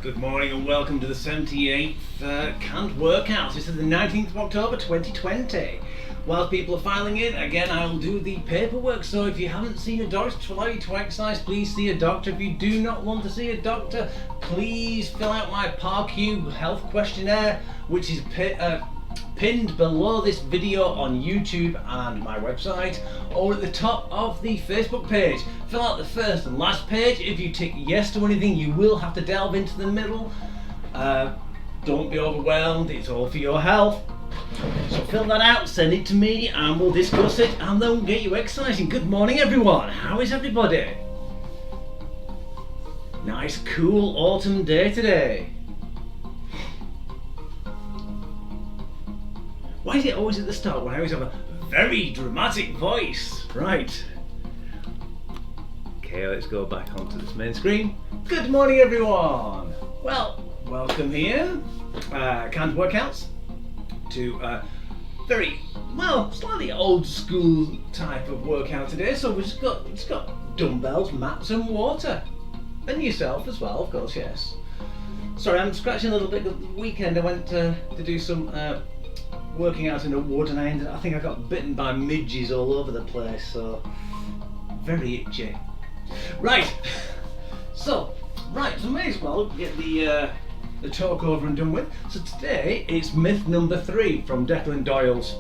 Good morning and welcome to the 78th canned workouts. This is the 19th of October 2020. While people are filing in, again I'll do the paperwork, so if you haven't seen a doctor to allow you to exercise, please see a doctor. If you do not want to see a doctor, please fill out my PARQ health questionnaire, which is pinned below this video on YouTube and my website, or at the top of the Facebook page. Fill out the first and last page. If you tick yes to anything, you will have to delve into the middle. Don't be overwhelmed, it's all for your health. So fill that out, send it to me, and we'll discuss it, and then we'll get you exercising. Good morning, everyone. How is everybody? Nice, cool autumn day today. Why is it always at the start when I always have a very dramatic voice? Right. Okay, let's go back onto this main screen. Good morning, everyone. Well, welcome here. Canned workouts to very, well, slightly old school type of workout today. So we've just got dumbbells, mats and water. And yourself as well, of course, yes. Sorry, I'm scratching a little bit. The weekend I went to do some working out in a wood, and I think I got bitten by midges all over the place, so very itchy. Right, so may as well get the talk over and done with. So today it's myth number 3 from Declan Doyle's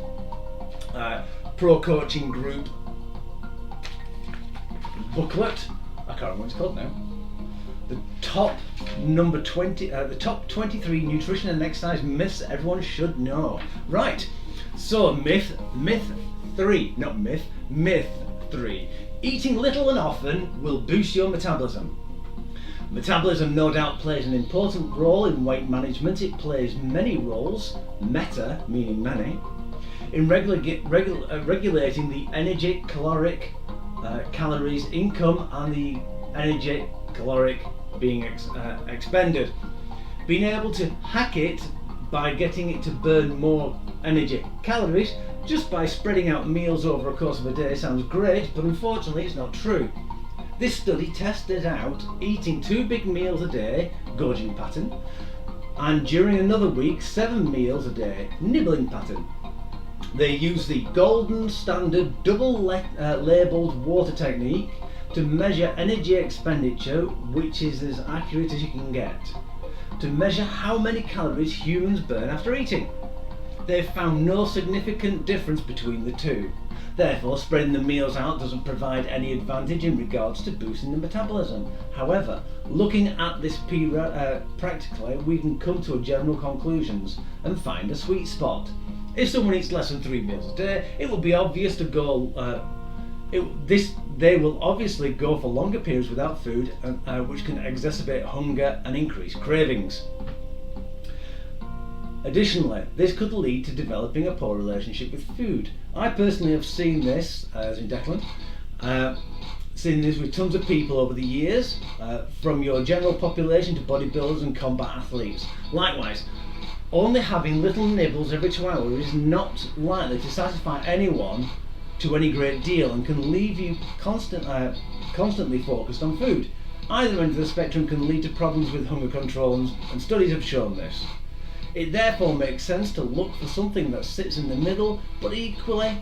pro coaching group booklet. I can't remember what it's called now. The top 23 nutrition and exercise myths everyone should know. Right, so myth 3, not myth 3. Eating little and often will boost your metabolism. Metabolism no doubt plays an important role in weight management. It plays many roles, meta meaning many, in regulating the energy, caloric, calories, income, and the energy, caloric being expended. Being able to hack it by getting it to burn more energy, calories, just by spreading out meals over a course of a day sounds great, but unfortunately it's not true. This study tested out eating 2 big meals a day, gorging pattern, and during another week 7 meals a day, nibbling pattern. They used the golden standard double labelled water technique to measure energy expenditure, which is as accurate as you can get, to measure how many calories humans burn after eating. They've found no significant difference between the two. Therefore, spreading the meals out doesn't provide any advantage in regards to boosting the metabolism. However, looking at this practically, we can come to a general conclusions and find a sweet spot. If someone eats less than 3 meals a day, it will be obvious to go they will obviously go for longer periods without food, which can exacerbate hunger and increase cravings. Additionally, this could lead to developing a poor relationship with food. I personally have seen this, as in Declan, seen this with tons of people over the years, from your general population to bodybuilders and combat athletes. Likewise, only having little nibbles every 2 hours is not likely to satisfy anyone to any great deal, and can leave you constantly focused on food. Either end of the spectrum can lead to problems with hunger control, and studies have shown this. It therefore makes sense to look for something that sits in the middle, but equally,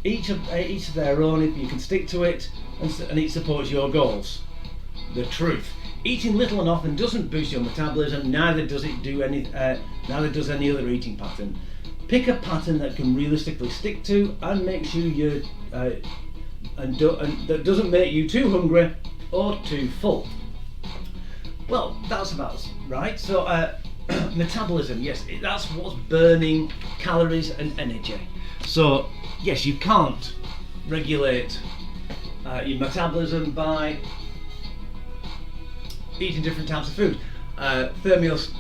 each of their own if you can stick to it, and it supports your goals. The truth: eating little and often doesn't boost your metabolism. Neither does any other eating pattern. Pick a pattern that can realistically stick to and makes you and that doesn't make you too hungry or too full. Well, that's about right. So metabolism, yes, that's what's burning calories and energy. So yes, you can't regulate your metabolism by eating different types of food. Thermogenics,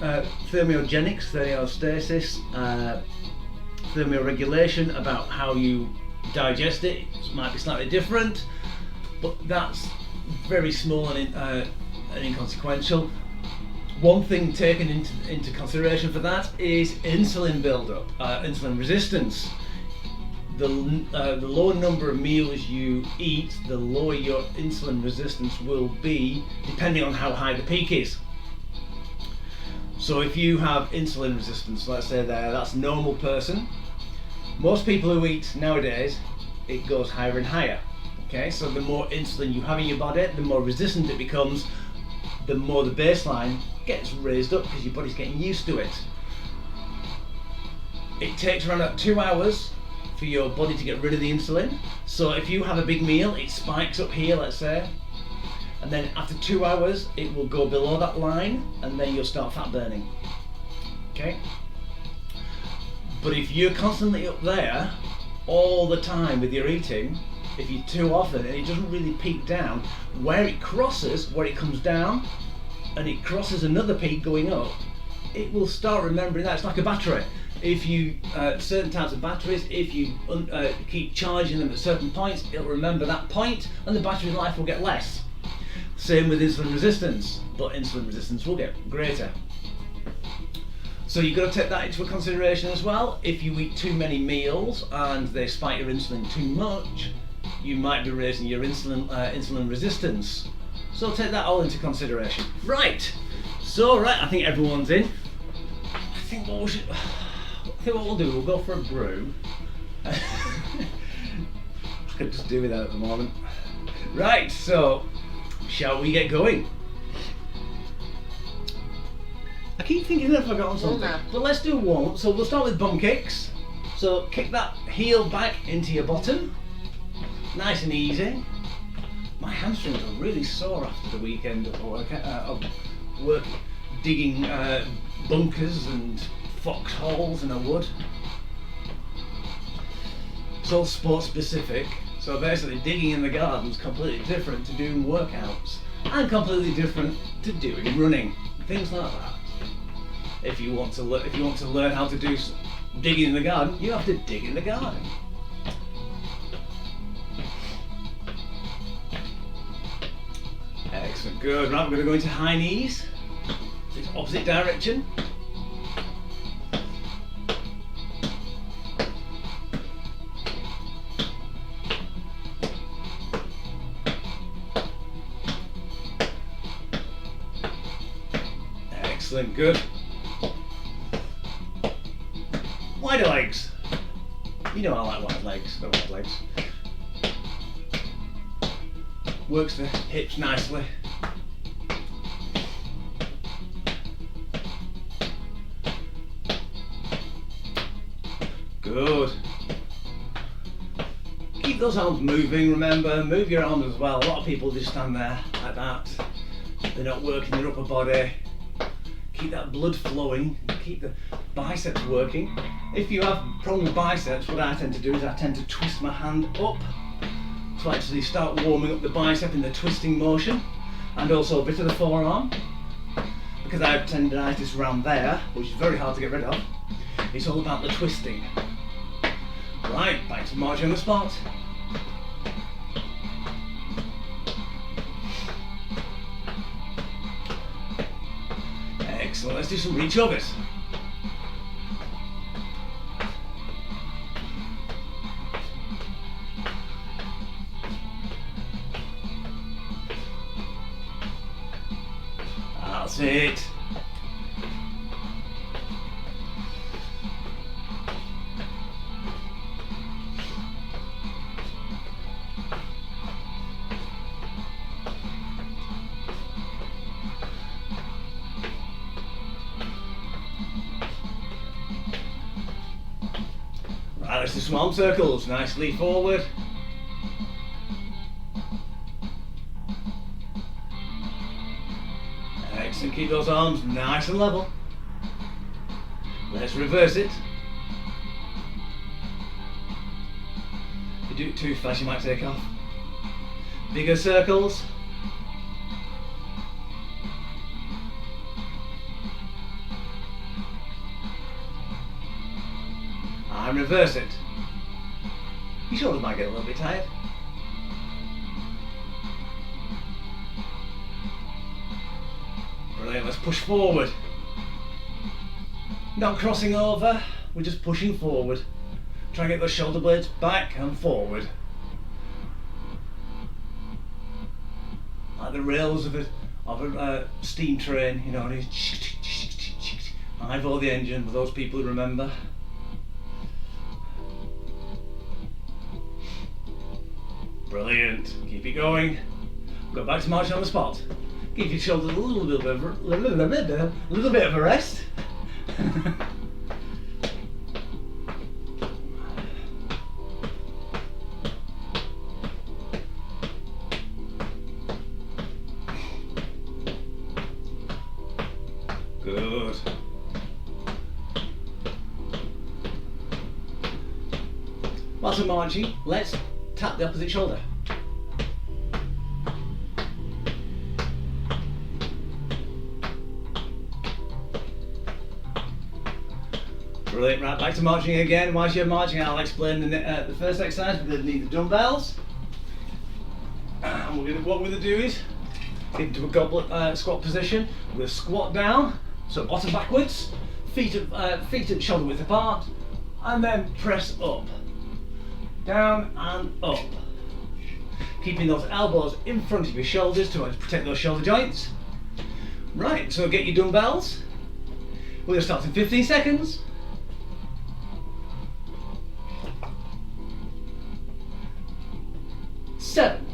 thermostasis, thermoregulation, about how you digest it might be slightly different, but that's very small and inconsequential. One thing taken into consideration for that is insulin buildup, insulin resistance. The lower number of meals you eat, the lower your insulin resistance will be, depending on how high the peak is. So if you have insulin resistance, let's say that's a normal person. Most people who eat nowadays, it goes higher and higher. Okay, so the more insulin you have in your body, the more resistant it becomes, the more the baseline gets raised up because your body's getting used to it. It takes around about 2 hours for your body to get rid of the insulin. So if you have a big meal, it spikes up here, let's say, and then after 2 hours it will go below that line, and then you'll start fat burning. Okay, but if you're constantly up there all the time with your eating, if you're too often and it doesn't really peak down, where it comes down and it crosses another peak going up, it will start remembering that. It's like a battery. If you certain types of batteries, if you keep charging them at certain points, it'll remember that point and the battery life will get less. Same with insulin resistance, but insulin resistance will get greater. So you've got to take that into consideration as well. If you eat too many meals and they spike your insulin too much, you might be raising your insulin resistance. So take that all into consideration. Right. So I think everyone's in. I think what we'll do, we'll go for a brew. I could just do without at the moment. Right. So shall we get going? I keep thinking I've forgotten something, but let's do one. So we'll start with bum kicks. So kick that heel back into your bottom, nice and easy. My hamstrings are really sore after the weekend of work digging bunkers and foxholes in a wood. It's all sport specific. So basically digging in the garden is completely different to doing workouts, and completely different to doing running, things like that. If you want to learn how to do digging in the garden, you have to dig in the garden. Excellent, good. Right, we're going to go into high knees. It's opposite direction. Excellent, good. Wider legs. You know I like wide legs, the wide legs. Works the hips nicely. Good. Keep those arms moving, remember, move your arms as well. A lot of people just stand there like that. They're not working their upper body. Keep that blood flowing, keep the biceps working. If you have a problem with biceps, what I tend to do is I tend to twist my hand up to actually start warming up the bicep in the twisting motion, and also a bit of the forearm, because I have tendinitis around there, which is very hard to get rid of. It's all about the twisting. Right, back to marching on the spot. Excellent, let's do some reach overs. That's it. Right, let's do some arm circles, nicely forward. Excellent, keep those arms nice and level. Let's reverse it. If you do it too fast, you might take off. Bigger circles. And reverse it. Your shoulders might get a little bit tired. Brilliant, let's push forward. Not crossing over, we're just pushing forward. Try and get those shoulder blades back and forward. Like the rails of a steam train, you know. I for the engine, for those people who remember. Brilliant. Keep it going. Go back to marching on the spot. Give your shoulders a little bit of a rest. Good. Whilst we're marching, let's tap the opposite shoulder. Brilliant, right, back to marching again. Whilst you're marching, I'll explain the first exercise. We're going to need the dumbbells. And what we're going to do is get into a goblet squat position. We're going to squat down, so bottom backwards, feet at shoulder width apart, and then press up. Down and up. Keeping those elbows in front of your shoulders to protect those shoulder joints. Right, so get your dumbbells. We're going to start in 15 seconds. 7,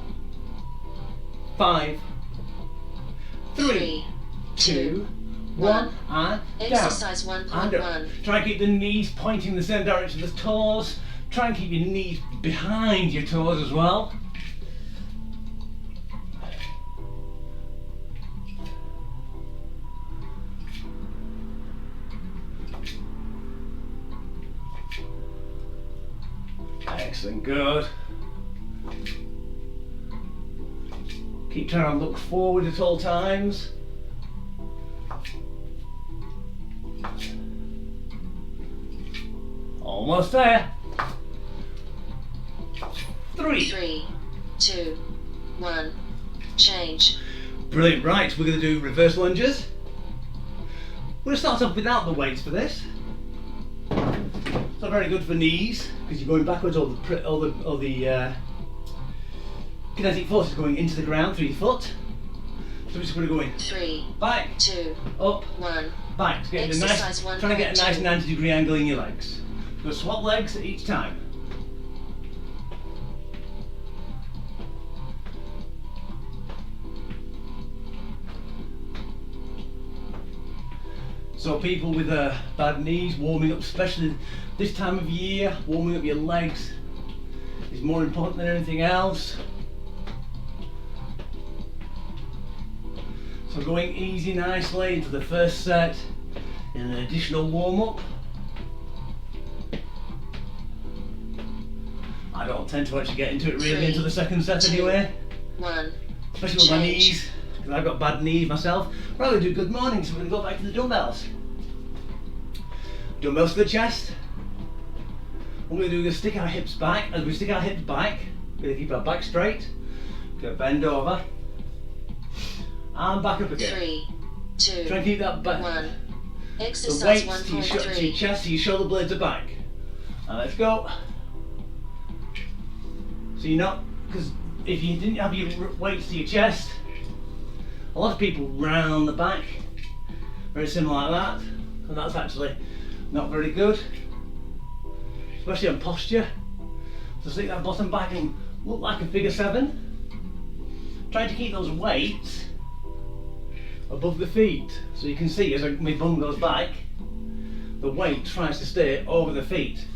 5, 3, 2, 1, and exercise down. 1.1. Try and keep the knees pointing in the same direction as the toes. Try and keep your knees behind your toes as well. Excellent, good. Keep trying to look forward at all times. Almost there. 3, 2, 1, change. Brilliant, right, we're going to do reverse lunges. We're going to start off without the weights for this. It's not very good for knees because you're going backwards, all the kinetic force is going into the ground through your foot. So we're just going to go in. 3, back, 2, up, 1. back. To get Exercise trying to get a nice 90-degree angle in your legs. Go swap legs each time. So people with bad knees, warming up, especially this time of year, warming up your legs is more important than anything else. So going easy nicely into the first set in an additional warm-up. I don't tend to actually get into it really into the second set anyway. 1. Especially with my knees, because I've got bad knees myself. We're going to do good morning, so we're going to go back to the dumbbells. Dumbbells to the chest. What we're going to do is stick our hips back. As we stick our hips back, we're going to keep our back straight. We're going to bend over. And back up again. 3, 2, Try and keep that back. 1. The Exercise weights to your 1.3. chest, so your shoulder blades are back. And let's go. So you're not, because if you didn't have your weights to your chest, a lot of people round the back, very similar like that, and that's actually not very good, especially on posture. So stick that bottom back and look like a figure 7. Try to keep those weights above the feet, so you can see as my bum goes back, the weight tries to stay over the feet.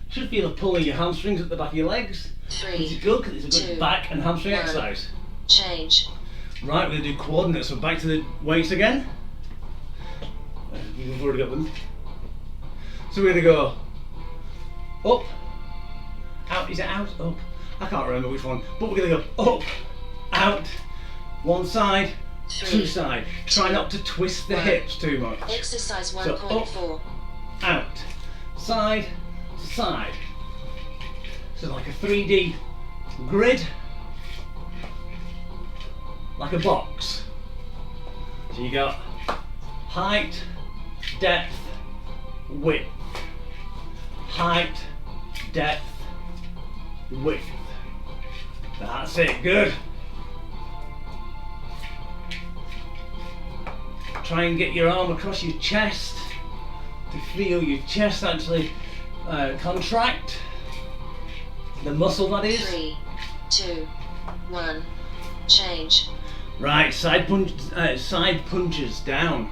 You should feel a pull in your hamstrings at the back of your legs. 3, Which is good because it's a good 2, back and hamstring 1. exercise. Change. Right, we're going to do coordinates, so back to the weights again. We've already got them. So we're going to go up, out, is it out, up? I can't remember which one, but we're going to go up, out, one side, 3, two side. Try not to twist the 1. hips too much. Exercise So 1.4. Out, side to side. So like a 3D grid, like a box. So you got height, depth, width. Height, depth, width. That's it, good. Try and get your arm across your chest to feel your chest actually contract. The muscle, that is. 3, 2, 1, change. Right, side punches down.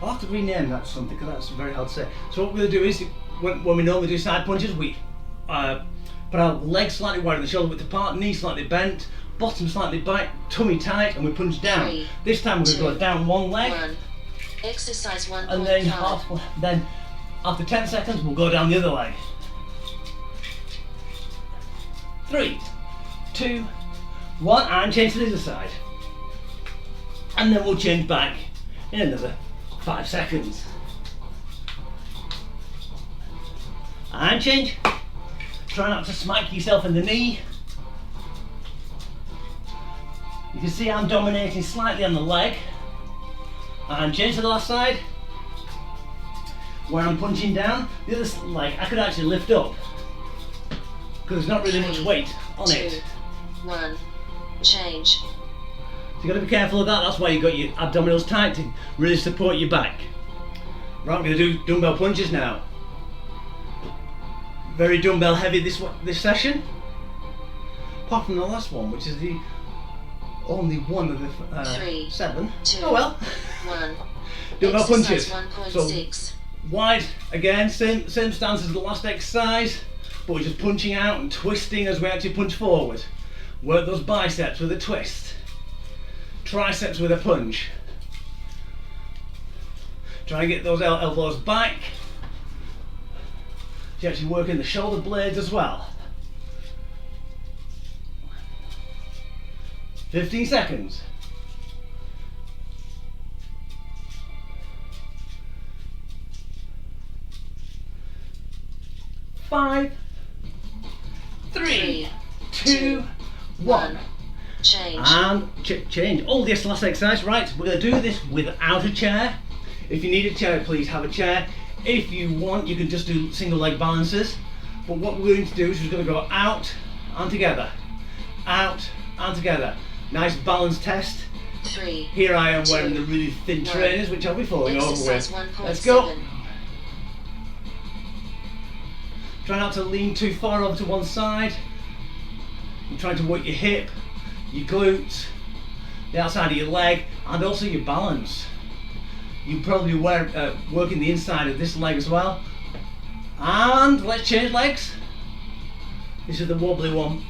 I'll have to rename that something because that's very hard to say. So what we're going to do is, when we normally do side punches, we put our legs slightly wide and the shoulder width apart, knees slightly bent, bottom slightly back, tummy tight, and we punch down. 3, this time we're going to go down one leg, 1. Exercise 1.5. and then after 10 seconds we'll go down the other leg. 3, 2, 1, and change to the other side. And then we'll change back in another 5 seconds. And change. Try not to smack yourself in the knee. You can see I'm dominating slightly on the leg. And change to the last side. Where I'm punching down. The other leg I could actually lift up, because there's not really much weight on 2, it. 1, change. So you've got to be careful of that. That's why you've got your abdominals tight to really support your back. Right, I'm going to do dumbbell punches now. Very dumbbell heavy this session. Apart from the last one, which is the only one of the 3, 7. 2, Oh well. 1. Dumbbell punches. Exercise So 1.6. wide again, same stance as the last exercise, but we're just punching out and twisting as we actually punch forward. Work those biceps with a twist, triceps with a punch. Try and get those elbows back. You're actually working the shoulder blades as well. 15 seconds. 5, 3, 2, 1. Change. And change. Oh, this last exercise. Right, we're going to do this without a chair. If you need a chair, please have a chair. If you want, you can just do single leg balances. But what we're going to do is we're going to go out and together. Out and together. Nice balance test. 3. Here I am wearing 2, the really thin 1. trainers, which I'll be falling over Exercise with. 1.7. Let's go. Try not to lean too far over to one side. You're trying to work your hip, your glutes, the outside of your leg, and also your balance. You probably working the inside of this leg as well. And let's change legs. This is the wobbly one.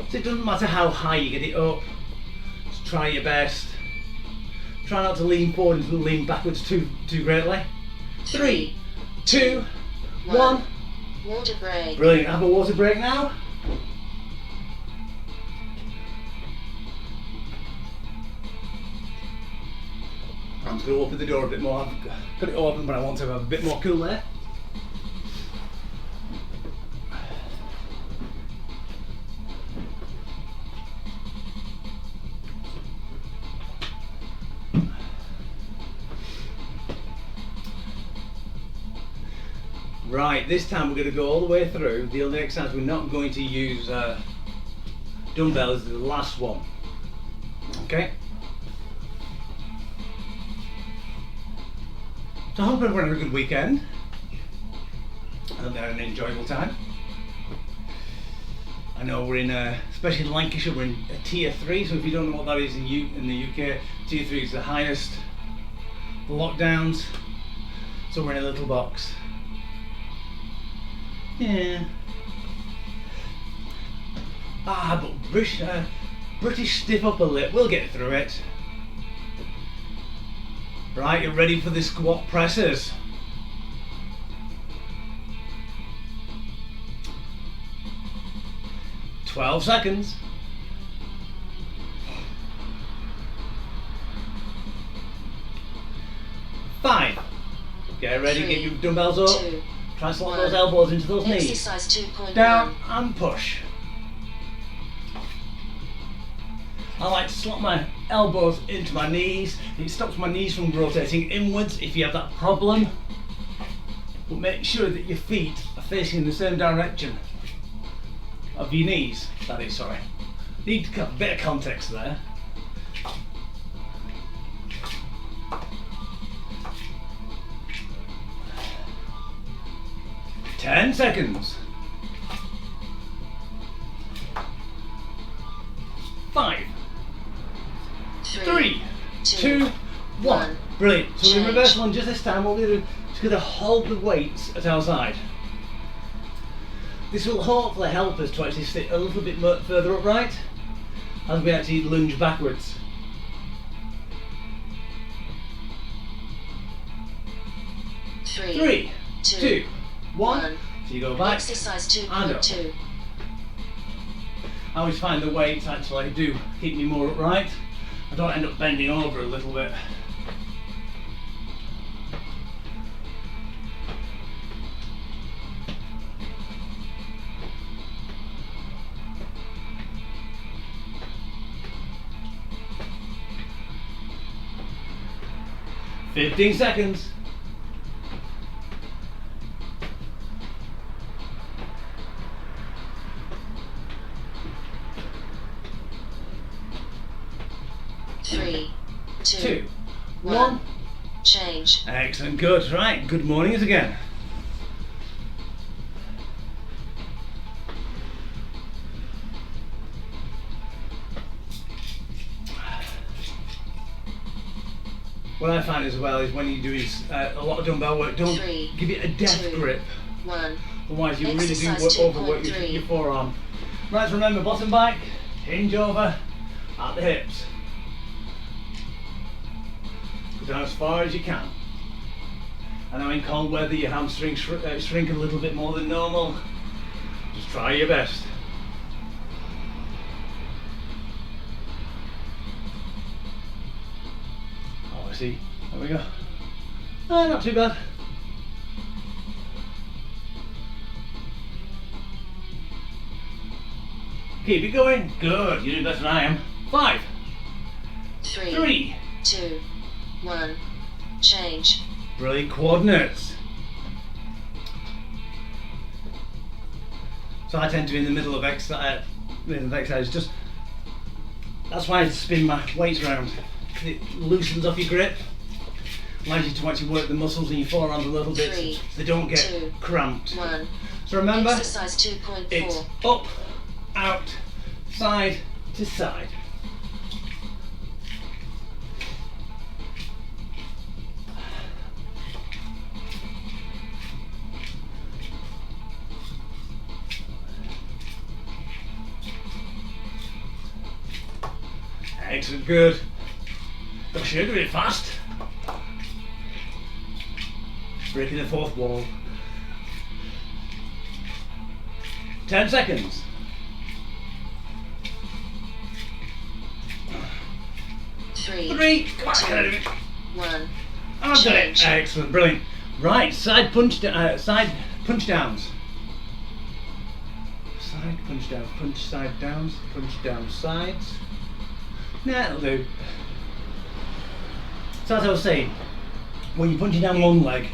So it doesn't matter how high you get it up. Just try your best. Try not to lean forward and lean backwards too greatly. 3, 2, 1. Water break. Brilliant. Have a water break now. I'm just going to open the door a bit more. I've got it open, but I want to have a bit more cool air. Right, this time we're going to go all the way through. The only exercise we're not going to use dumbbells is the last one. Okay? So I hope everyone had a good weekend. I hope they had an enjoyable time. I know we're in, especially in Lancashire, we're in a tier 3, so if you don't know what that is in the UK, tier 3 is the highest. The lockdowns, so we're in a little box. Yeah. But British stiff upper lip, we'll get through it. Right, you're ready for the squat presses. "12 seconds. 5. Get ready, 3, get your dumbbells up. 2, Try and slot 1. those elbows into those knees. Exercise 2.1. Down and push. I like to slot my elbows into my knees. It stops my knees from rotating inwards if you have that problem. But make sure that your feet are facing in the same direction. of your knees. That is, sorry. Need a bit of context there. Ten seconds. 5, 3, 2, 1. Brilliant. So in reverse lunges this time, what we're going to do is going to hold the weights at our side. This will hopefully help us to actually sit a little bit further upright as we actually lunge backwards. Three, two, one. So you go back Exercise and up. 2.2. I always find the weights actually do keep me more upright. I don't end up bending over a little bit. "15 seconds. Three, 2, 1. Change. Excellent, good. Right, good mornings again. What I find as well is when you do a lot of dumbbell work, don't give it a death 2, grip. 1. Otherwise you really do Exercise overwork 2.3. your forearm. Right, so remember, bottom back, hinge over at the hips. Go down as far as you can. I know in cold weather your hamstrings shrink a little bit more than normal. Just try your best. Oh, I see. There we go. Ah, not too bad. Keep it going. Good. You're doing better than I am. 5, 3, 2, 1. Change. Brilliant coordinates. So I tend to be in the middle of exercise. Just that's why I spin my weights around. It loosens off your grip, allows you to actually work the muscles in your forearms a little bit, 3, so they don't get 2, cramped. 1. So remember, Exercise 2.4. it's up, out, side to side. Excellent, good. Gosh, you're doing it fast. Breaking the fourth wall. 10 seconds. 3, come on, 2, can I do it? 1. I've done it. Change. Excellent, brilliant. Right, side punch downs. Side punch downs, punch side downs, punch down sides. Nah, that'll do. So as I was saying, when you're punching down one leg,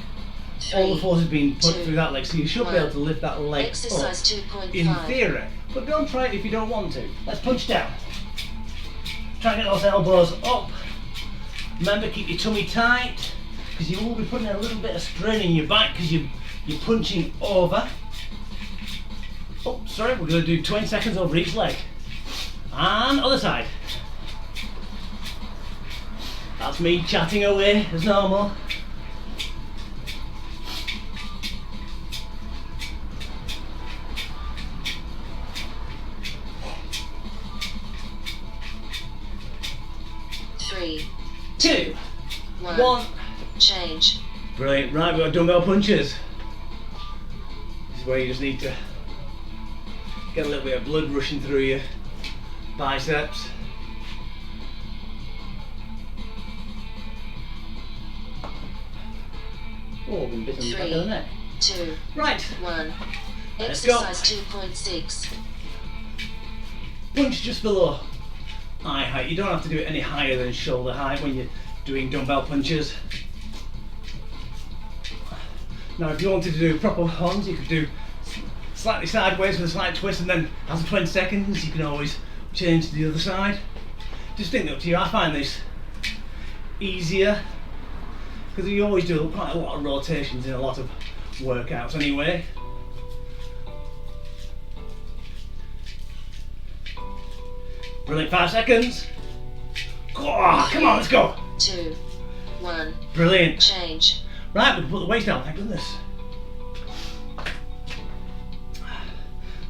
all the force is being put 2, through that leg, so you should be able to lift that leg Exercise up 2.5. in theory. But don't try it if you don't want to. Let's punch down. Try and get those elbows up. Remember, keep your tummy tight, because you will be putting a little bit of strain in your back because you're punching over. Oh, sorry, we're going to do 20 seconds over each leg. And other side. That's me chatting away as normal. Three, 2, 1. 1. Change. Brilliant. Right, we've got dumbbell punches. This is where you just need to get a little bit of blood rushing through your biceps. Oh, been bitten in the back of the neck. 2, Right, 1. Let's go. Exercise 2.6. punch just below eye height. You don't have to do it any higher than shoulder height when you're doing dumbbell punches. Now if you wanted to do proper ones, you could do slightly sideways with a slight twist, and then after 20 seconds you can always change to the other side. Distinctly up to you. I find this easier because you always do quite a lot of rotations in a lot of workouts anyway. Brilliant, 5 seconds. Oh, come on, let's go. 2, 1. Brilliant. Change. Right, we can put the weight down, thank goodness.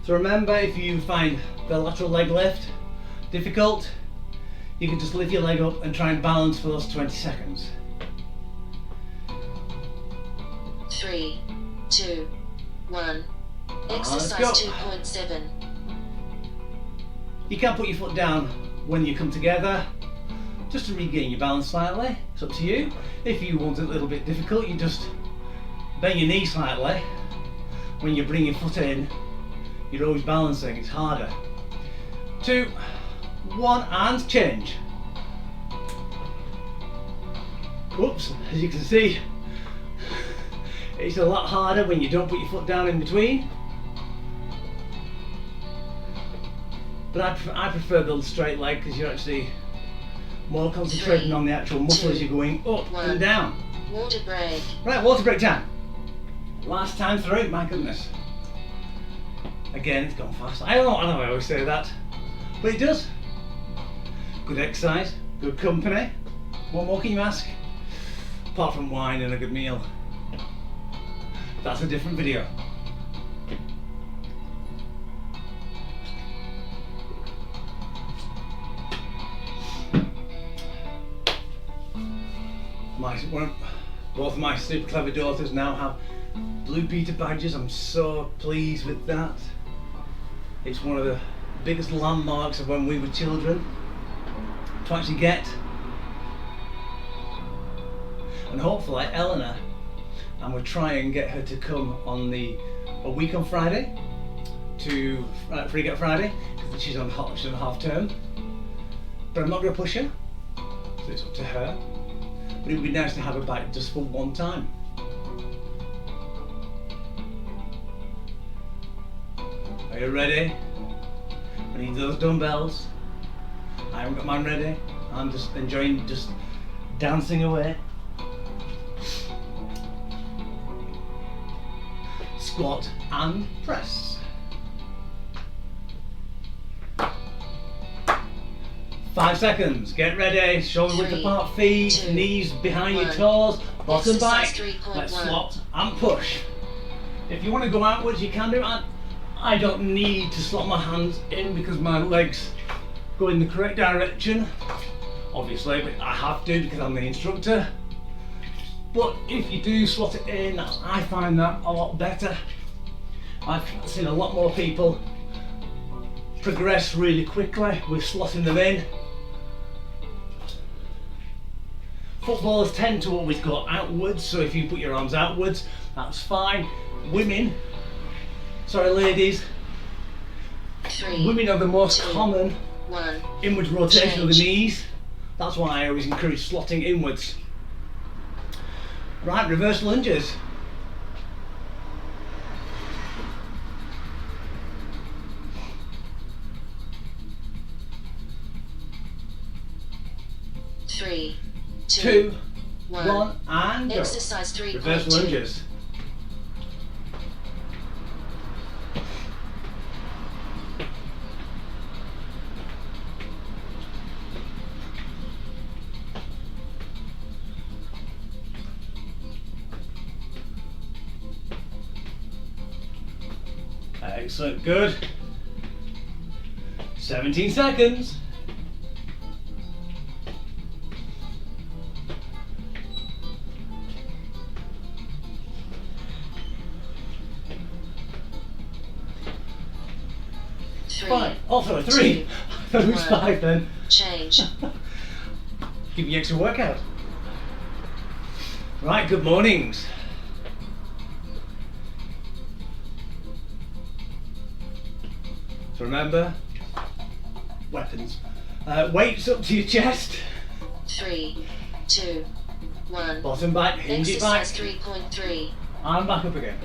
So remember, if you find the lateral leg lift difficult, you can just lift your leg up and try and balance for those 20 seconds. 3, 2, 1. Let's Exercise go. 2.7. You can put your foot down when you come together, just to regain your balance slightly. It's up to you. If you want it a little bit difficult, you just bend your knee slightly. When you bring your foot in, you're always balancing, it's harder. 2, 1, and change. Oops, as you can see, it's a lot harder when you don't put your foot down in between. But I prefer the straight leg because you're actually more concentrating on the actual muscle as you're going up and down. Water break. Right, water break time. Last time through, my goodness. Again, it's gone fast. I know I always say that, but it does. Good exercise, good company. What more can you ask? Apart from wine and a good meal. That's a different video. Both of my super clever daughters now have Blue Peter badges. I'm so pleased with that. It's one of the biggest landmarks of when we were children to actually get. And hopefully Eleanor, and we'll try and get her to come on a week on Friday to Free Get Friday, because she's on half term. But I'm not going to push her, so it's up to her. But it would be nice to have her back just for one time. Are you ready? I need those dumbbells. I haven't got mine ready. I'm just enjoying just dancing away. Squat and press. 5 seconds, get ready, shoulder width apart, feet, knees behind your toes, bottom back, let's slot and push. If you want to go outwards, you can do it. I don't need to slot my hands in because my legs go in the correct direction, obviously, but I have to because I'm the instructor. But if you do slot it in, I find that a lot better. I've seen a lot more people progress really quickly with slotting them in. Footballers tend to always go outwards, so if you put your arms outwards, that's fine. Ladies, 3, women are the most 2, common 1. inwards rotation of the knees. That's why I always encourage slotting inwards. Right, reverse lunges. Three, 2, 1, and go. Exercise 3.2. Reverse lunges. Excellent, good. 17 seconds. Five. Oh, sorry, 3. I thought it was 5 then. Change. Give you extra workout. Right, good mornings. So remember, weapons. Weights up to your chest. 3, 2, 1. Bottom back, hinge it back. Exercise 3.3. And back up again.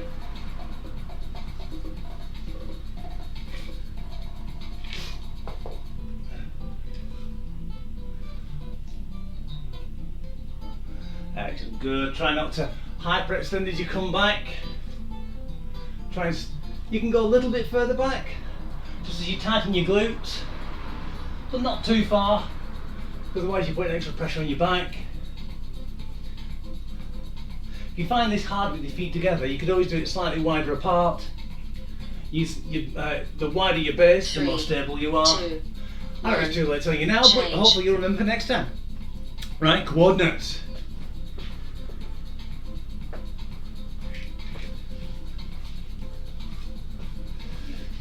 Good. Try not to hyperextend as you come back. You can go a little bit further back, just as you tighten your glutes, but not too far, otherwise you're putting extra pressure on your back. If you find this hard with your feet together, you could always do it slightly wider apart. The wider your base, the more stable you are. I know it's too late telling you now, but hopefully you'll remember next time. Right, coordinates.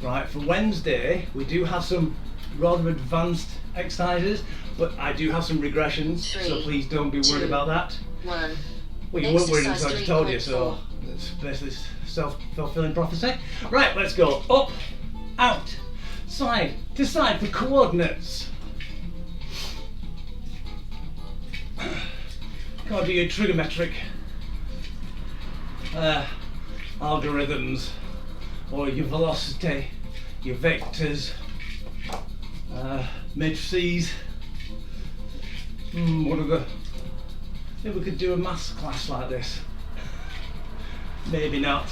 Right, for Wednesday, we do have some rather advanced exercises, but I do have some regressions, so please don't be worried about that. Well, you weren't worried until I just told you, so it's basically self-fulfilling prophecy. Right, let's go. Up, out, side to side for coordinates. Can't do your trigonometric algorithms, or your velocity, your vectors, matrices. Maybe we could do a maths class like this. Maybe not.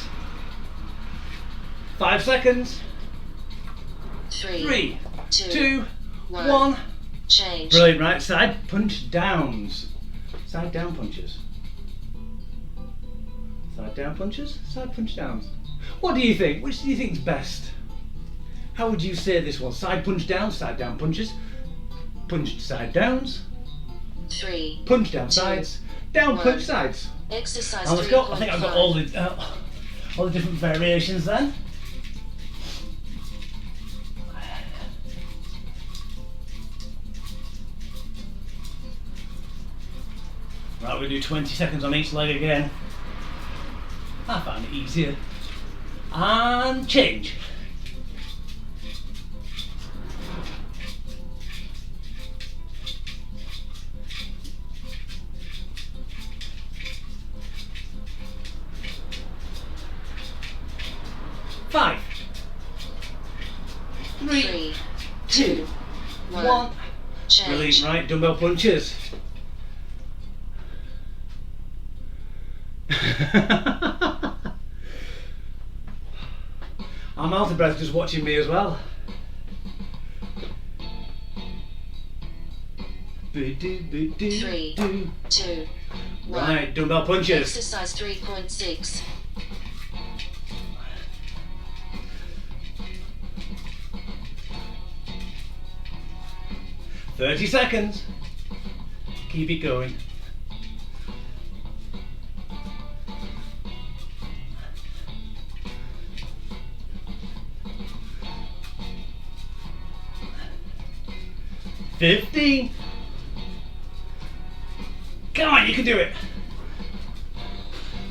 5 seconds. 3, 2, 1. Change. Brilliant, right? Side punch downs. Side down punches. Side down punches, side punch downs. What do you think? Which do you think is best? How would you say this one? Side punch downs, side down punches, punch side downs, 3, punch down 2, sides, down 1. punch sides. Exercise. Now let's go. I think I've got all the different variations then. Right, we'll do 20 seconds on each leg again. I found it easier. And change. Five, 3, 2, 1. Change. Brilliant, right, dumbbell punches. I'm out of breath just watching me as well. 3, 2, 1. Right, dumbbell punches. Exercise 3.6. "30 seconds. Keep it going. "15. Come on, you can do it.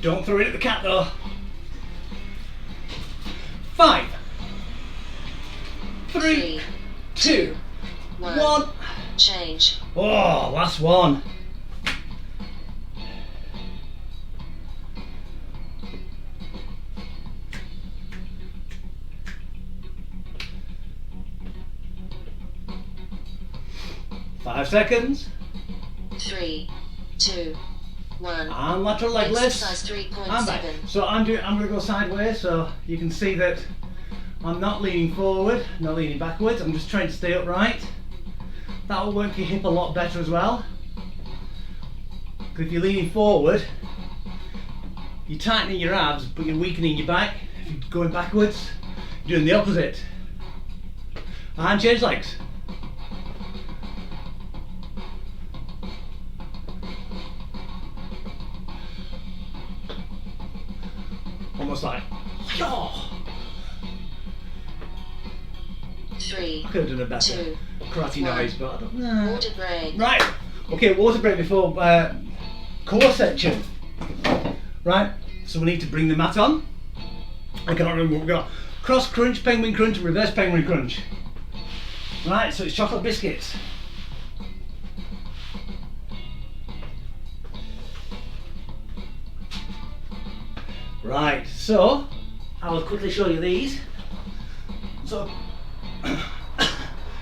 Don't throw it at the cat though. 5, 3, 2, 1. Change. Oh, last one. "5 seconds. 3, 2, 1. And lateral leg lifts. Exercise And back. 3.7. So I'm going to go sideways, so you can see that I'm not leaning forward, not leaning backwards. I'm just trying to stay upright. That will work your hip a lot better as well. Because if you're leaning forward, you're tightening your abs, but you're weakening your back. If you're going backwards, you're doing the opposite. And change legs. Almost like, oh. 3, I could have done a better 2, karate 1. noise, but I don't know. Water break. Right, okay, water break before core section. Right, so we need to bring the mat on. I cannot remember what we've got. Cross crunch, penguin crunch, reverse penguin crunch. Right, so it's chocolate biscuits. Right, so I will quickly show you these. So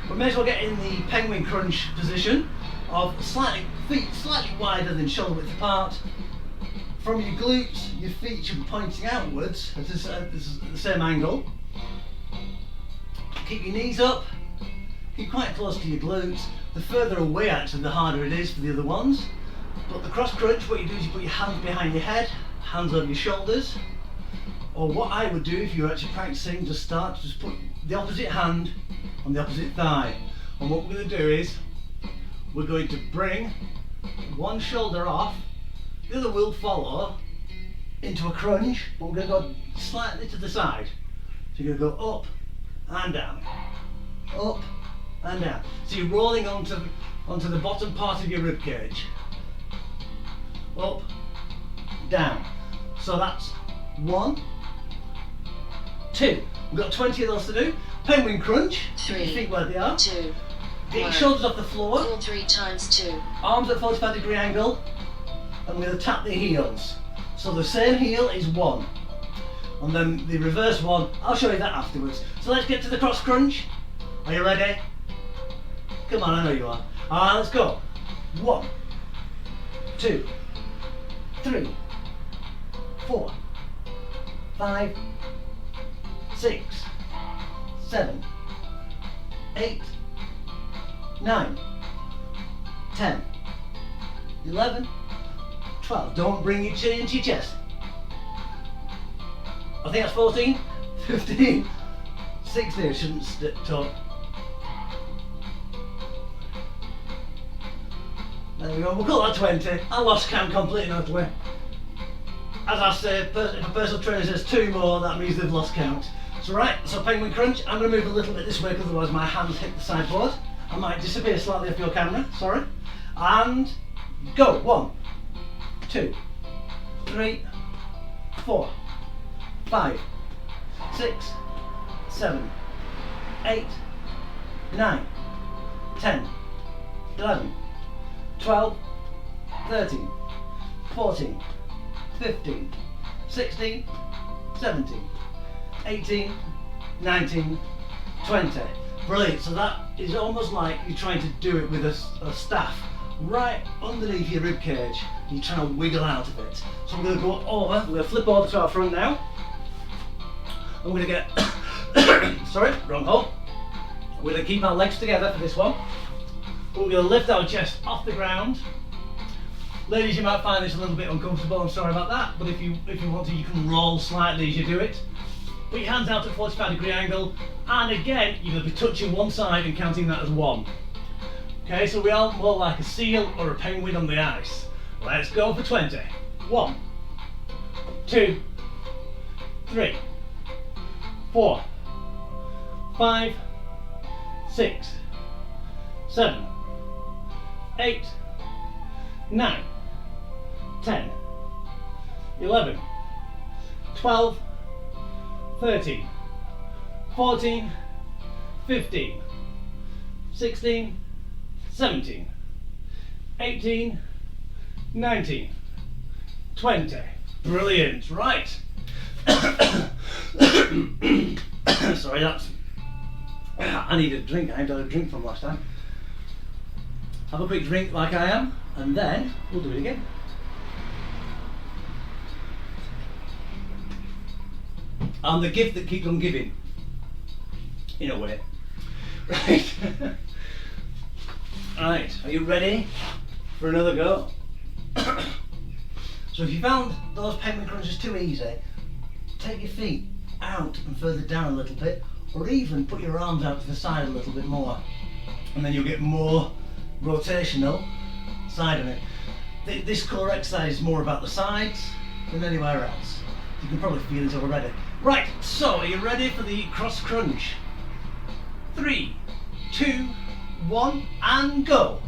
we may as well get in the penguin crunch position of feet slightly wider than shoulder width apart. from your glutes, your feet should be pointing outwards at the same angle. Keep your knees up, keep quite close to your glutes. The further away actually, the harder it is for the other ones. But the cross crunch, what you do is you put your hands behind your head, hands over your shoulders. Or what I would do if you're actually practicing, just put the opposite hand on the opposite thigh. And what we're going to do is, we're going to bring one shoulder off, the other will follow into a crunch, but we're going to go slightly to the side. So you're going to go up and down, up and down. So you're rolling onto the bottom part of your rib cage. Up, down. So that's 1, 2. We've got 20 of those to do. Penguin crunch. 3, your feet where they are. 2, Get your 1. shoulders off the floor. Pull 3 times 2. Arms at 45-degree angle. And we're going to tap the heels. So the same heel is 1. And then the reverse one, I'll show you that afterwards. So let's get to the cross crunch. Are you ready? Come on, I know you are. Let's go. 1, 2, 3, 4, 5, 6, 7, 8, 9, 10, 11, 12. Don't bring your chin into your chest. I think that's 14, 15, 16. I shouldn't talk. There we go. We'll call that 20. I lost count completely out the way. As I say, if a personal trainer says 2 more, that means they've lost count. So right, so penguin crunch. I'm going to move a little bit this way because otherwise my hands hit the sideboard. I might disappear slightly off your camera, sorry. And go. 1, 2, 3, 4, 5, 6, 7, 8, 9, 10, 11, 12, 13, 14, 15, 16, 17, 18, 19, 20. Brilliant. So that is almost like you're trying to do it with a staff right underneath your rib cage. You're trying to wiggle out of it. So we're going to go over, we're going to flip over to our front now. I'm going to get, sorry, wrong hole. We're going to keep our legs together for this one. We're going to lift our chest off the ground. Ladies, you might find this a little bit uncomfortable, I'm sorry about that, but if you want to, you can roll slightly as you do it. Put your hands out at 45-degree angle, and again, you're going to be touching one side and counting that as 1. Okay, so we are more like a seal or a penguin on the ice. Let's go for 20. 1, 2, 3, 4, 5, 6, 7, 8, 9, 10, 11, 12, 13, 14, 15, 16, 17, 18, 19, 20. Brilliant, right. Sorry, I need a drink. I haven't had a drink from last time. Have a quick drink like I am, and then we'll do it again. I'm the gift that keeps on giving, in a way. Right. Right, are you ready for another go? So if you found those penguin crunches too easy, take your feet out and further down a little bit, or even put your arms out to the side a little bit more, and then you'll get more rotational side of it. This core exercise is more about the sides than anywhere else. You can probably feel it already. Right, so are you ready for the cross crunch? 3, 2, 1, and go.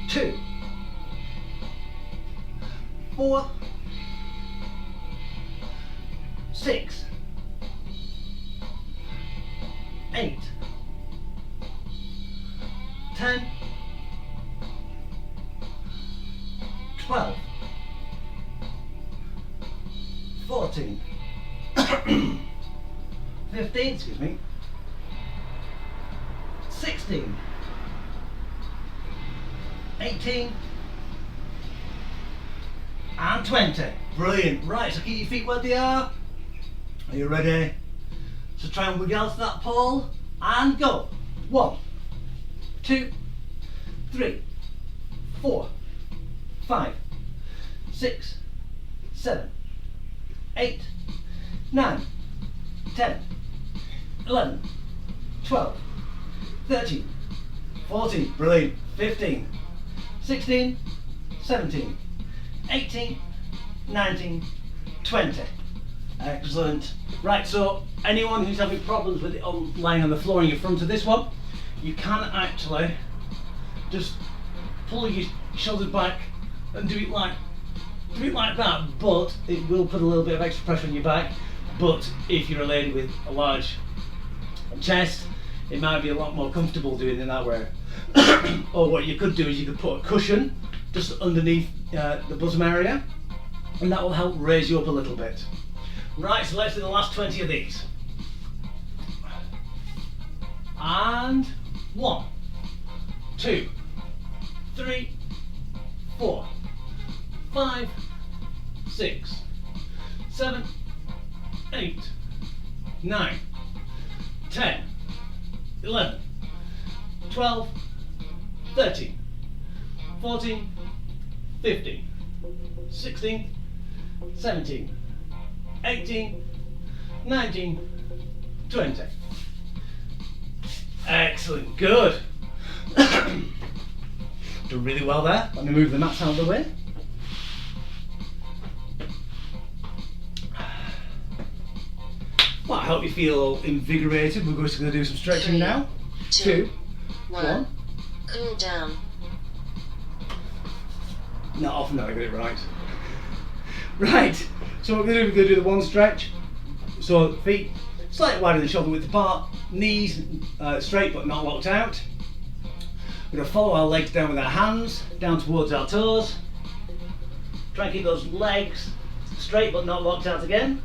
2, 4, 6, 8, 10, 12, 14, 15, excuse me, 16, 18, and 20. Brilliant. Right, so keep your feet where they are. Are you ready? So try and wiggle out to that pole and go. 1, 2, 3, 4, 5, 6, 7, 8, 9, 10, 11, 12, 13, 14, brilliant, 15, 16, 17, 18, 19, 20. Excellent. Right, so anyone who's having problems with it lying on the floor in front of this one, you can actually just pull your shoulders back and do it like that, but it will put a little bit of extra pressure on your back. But if you're a lady with a large chest, it might be a lot more comfortable doing it that way. Or what you could do is you could put a cushion just underneath the bosom area, and that will help raise you up a little bit. Right, so let's do the last 20 of these. And 1, 2, 3, 4, 5, 6, 7, 8, 9, 10, 11, 12, 13, 14, 15, 16, 17, 18, 19, 20. Excellent, good. Done really well there. Let me move the mats out of the way. Well, I hope you feel invigorated. We're just going to do some stretching 3, now. 2, 1. Cool down. Not often that I get it right. Right, so what we're going to do the one stretch. So feet slightly wider than shoulder width apart, knees straight but not locked out. We're going to follow our legs down with our hands, down towards our toes. Try and keep those legs straight but not locked out again.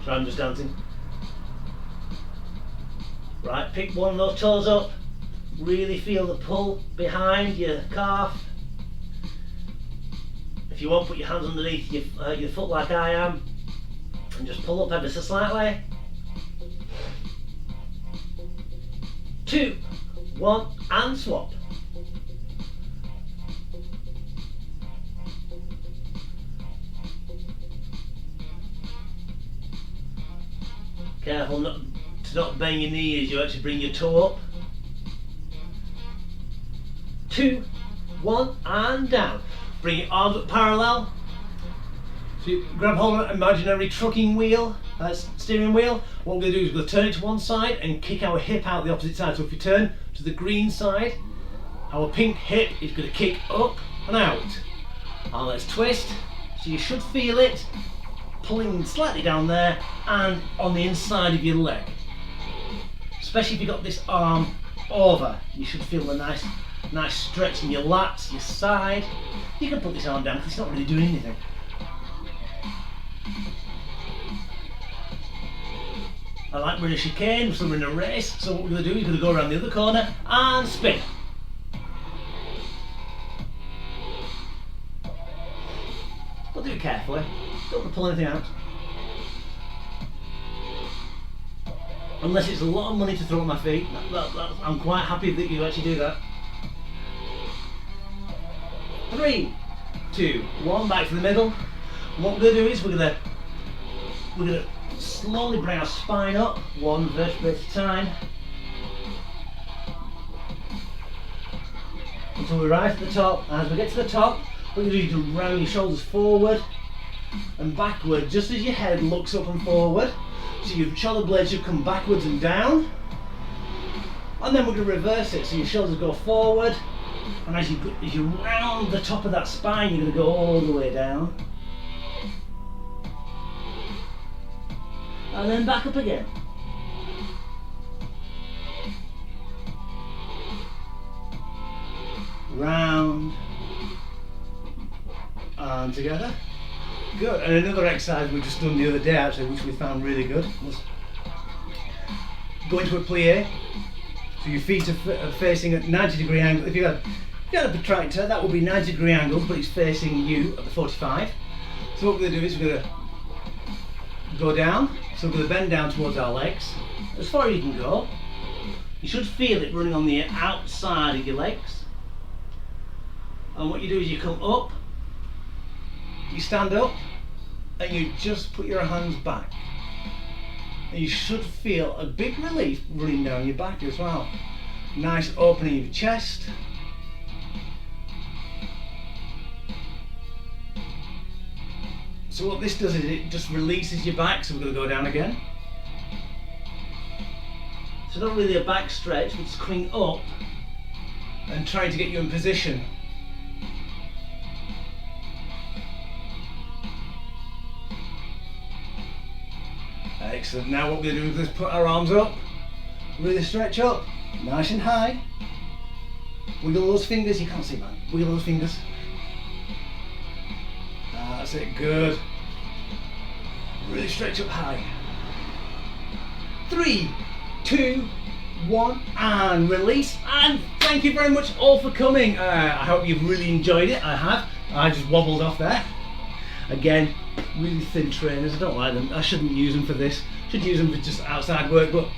So I'm just dancing. Right, pick one of those toes up. Really feel the pull behind your calf. If you want, put your hands underneath your foot like I am, and just pull up ever so slightly. 2, 1, and swap. Careful not to not bend your knee as you actually bring your toe up. 2, 1, and down. Bring your arms up parallel. So you grab hold of an imaginary trucking wheel, steering wheel. What we're going to do is we're going to turn it to one side and kick our hip out the opposite side. So if we turn to the green side, our pink hip is going to kick up and out. And let's twist. So you should feel it pulling slightly down there and on the inside of your leg. Especially if you've got this arm over, you should feel a nice stretch in your lats, your side. You can put this arm down because it's not really doing anything. I like we're in a chicane, so we're in a race, so what we're going to do is we're going to go around the other corner and spin. But do it carefully, don't want to pull anything out. Unless it's a lot of money to throw at my feet, I'm quite happy that you actually do that. 3, 2, 1, back to the middle. And what we're going to do is we're going to slowly bring our spine up, one vertebra at a time, until we rise to the top. And as we get to the top, what you're going to do is round your shoulders forward and backward, just as your head looks up and forward. So your shoulder blades should come backwards and down. And then we're going to reverse it, so your shoulders go forward, and as you round the top of that spine, you're going to go all the way down. And then back up again. Round and together. Good. And another exercise we just done the other day actually, which we found really good, was go into a plie So your feet are facing at 90-degree angle. If you had a protractor, that would be 90-degree angles, but it's facing you at the 45. So what we're going to do is we're going to go down. So we're going to bend down towards our legs as far as you can go. You should feel it running on the outside of your legs. And what you do is you come up, you stand up, and you just put your hands back. And you should feel a big relief running down your back as well. Nice opening of your chest. So what this does is it just releases your back, so we're going to go down again. So not really a back stretch, but just coming up and trying to get you in position. Excellent. Now what we're going to do is put our arms up, really stretch up, nice and high. Wiggle those fingers, you can't see man, wiggle those fingers. That's it, good. Really stretch up high. 3, 2, 1, and release. And thank you very much all for coming. I hope you've really enjoyed it. I have. I just wobbled off there. Again, really thin trainers, I don't like them. I shouldn't use them for this. Should use them for just outside work, but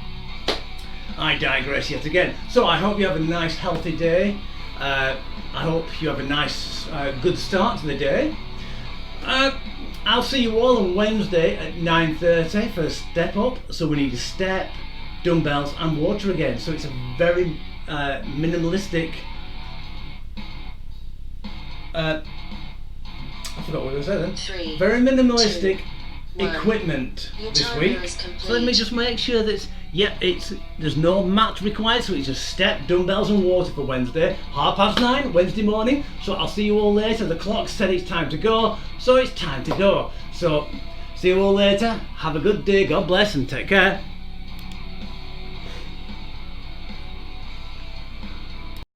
I digress yet again. So I hope you have a nice healthy day. I hope you have a nice good start to the day. I'll see you all on Wednesday at 9:30 for a step up. So we need a step, dumbbells and water again. So it's a very minimalistic I forgot what I was saying then. 3, very minimalistic 2, 1. equipment Your this timer week. is complete. So let me just make sure that there's no mat required, so it's just step, dumbbells and water for Wednesday, 9:30 Wednesday morning. So I'll see you all later. The clock said it's time to go, so it's time to go. So see you all later. Have a good day. God bless and take care.